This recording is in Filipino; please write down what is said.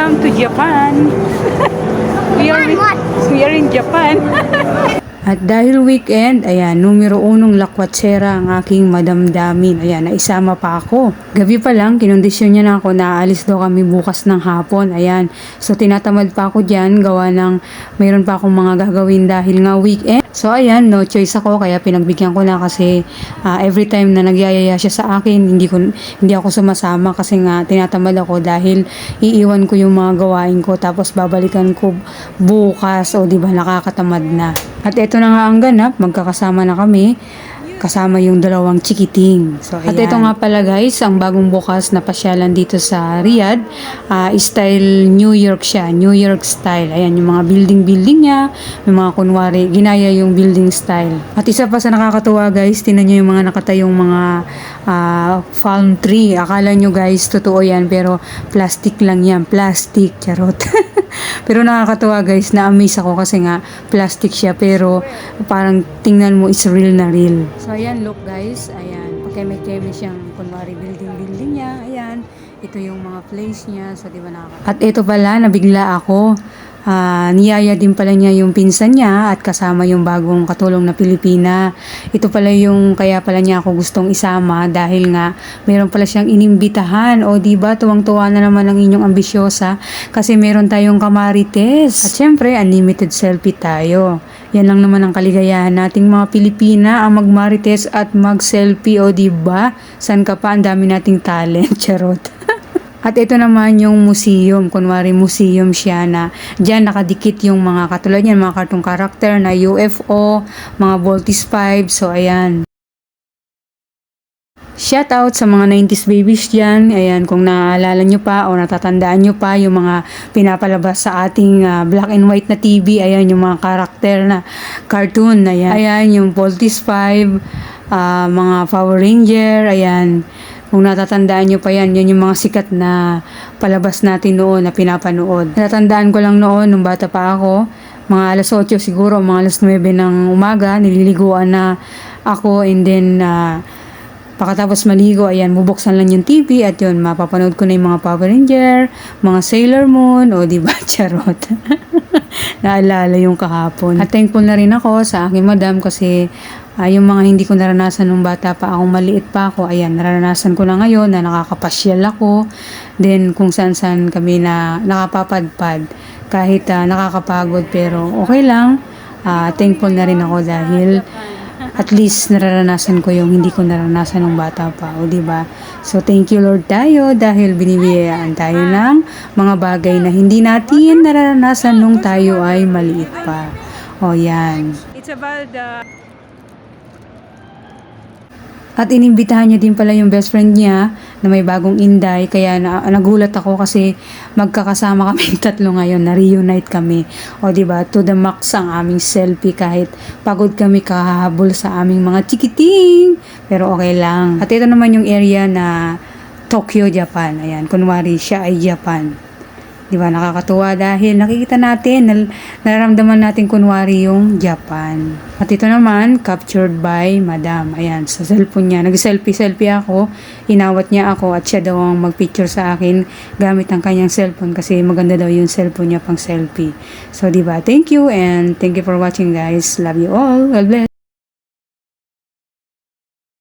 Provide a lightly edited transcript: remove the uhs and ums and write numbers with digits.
Welcome to Japan. We are in Japan. At dahil weekend, ayan, numero unong lakwatsera ang aking madamdamin. Ayan, naisama pa ako. Gabi pa lang, kinondisyon niya na ako na aalis daw kami bukas ng hapon. Ayan, so tinatamad pa ako dyan, gawa ng mayroon pa akong mga gagawin dahil nga weekend. So ayan, no choice ako, kaya pinagbigyan ko na kasi every time na nagyayaya siya sa akin, hindi ako sumasama kasi nga tinatamad ako dahil iiwan ko yung mga gawain ko tapos babalikan ko bukas o di ba nakakatamad na. At eto na nga ang ganap, magkakasama na kami, kasama yung dalawang chikiting. So, at ito nga pala guys, ang bagong bukas na pasyalan dito sa Riyadh, style New York siya, New York style. Ayan, yung mga building niya, yung mga kunwari, ginaya yung building style. At isa pa sa nakakatuwa guys, tinan nyo yung mga nakatayong mga palm tree. Akala nyo guys, totoo yan, pero plastic lang yan, plastic, charot. Pero nakakatuwa guys, na-amaze ako kasi nga plastic siya pero parang tingnan mo is real na real. So ayan, look guys, ayan, pakeme-keme siyang kunwari building niya, ayan, ito yung mga place niya, so di ba nakakatuwa. At ito pala, nabigla ako. Niyaya din pala niya yung pinsan niya at kasama yung bagong katulong na Pilipina. Ito pala yung kaya pala niya ako gustong isama dahil nga meron pala siyang inimbitahan. O diba, tuwang-tuwa na naman ang inyong ambisyosa kasi meron tayong kamarites. At syempre, unlimited selfie tayo. Yan lang naman ang kaligayahan nating mga Pilipina, ang magmarites at mag-selfie. O diba, san ka pa, ang dami nating talent. Charot. At ito naman yung museum, kunwari museum siya na dyan nakadikit yung mga katulad yan, mga cartoon character na UFO, mga Voltis 5, so ayan. Shout out sa mga 90s babies dyan, ayan, kung naaalala nyo pa o natatandaan nyo pa yung mga pinapalabas sa ating black and white na TV, ayan yung mga karakter na cartoon, ayan yung Voltis 5, mga Power Ranger, ayan. Kung natatandaan nyo pa yan, yan yung mga sikat na palabas natin noon na pinapanood. Natatandaan ko lang noon, nung bata pa ako, mga alas 8 siguro, mga alas 9 ng umaga, nililiguan na ako and then pagkatapos maligo, ayan, bubuksan lang yung TV at yun, mapapanood ko na yung mga Power Ranger, mga Sailor Moon, o diba, charot. Naalala yung kahapon. At thankful na rin ako sa aking madam kasi yung mga hindi ko naranasan nung bata pa akong maliit pa ako, ayan, naranasan ko na ngayon na nakakapasyal ako. Then, kung saan-saan kami na nakapapadpad. Kahit nakakapagod, pero okay lang. Thankful na rin ako dahil at least nararanasan ko yung hindi ko naranasan nung bata pa. O diba? So, thank you Lord tayo dahil binibiyayaan tayo ng mga bagay na hindi natin nararanasan nung tayo ay maliit pa. O yan. It's about the... At inimbitahan niya din pala yung best friend niya na may bagong inday. Kaya nagulat ako kasi magkakasama kami tatlo ngayon. Na-reunite kami. O diba, to the max ang aming selfie kahit pagod kami kahabol sa aming mga chikiting. Pero okay lang. At ito naman yung area na Tokyo, Japan. Ayan, kunwari siya ay Japan. Diba, nakakatuwa dahil nakikita natin, nararamdaman natin kunwari yung Japan. At ito naman, captured by Madam. Ayan, sa cellphone niya. Nag-selfie ako, inawat niya ako at siya daw ang mag-picture sa akin gamit ang kanyang cellphone kasi maganda daw yung cellphone niya pang selfie. So, diba, thank you and thank you for watching guys. Love you all. God bless.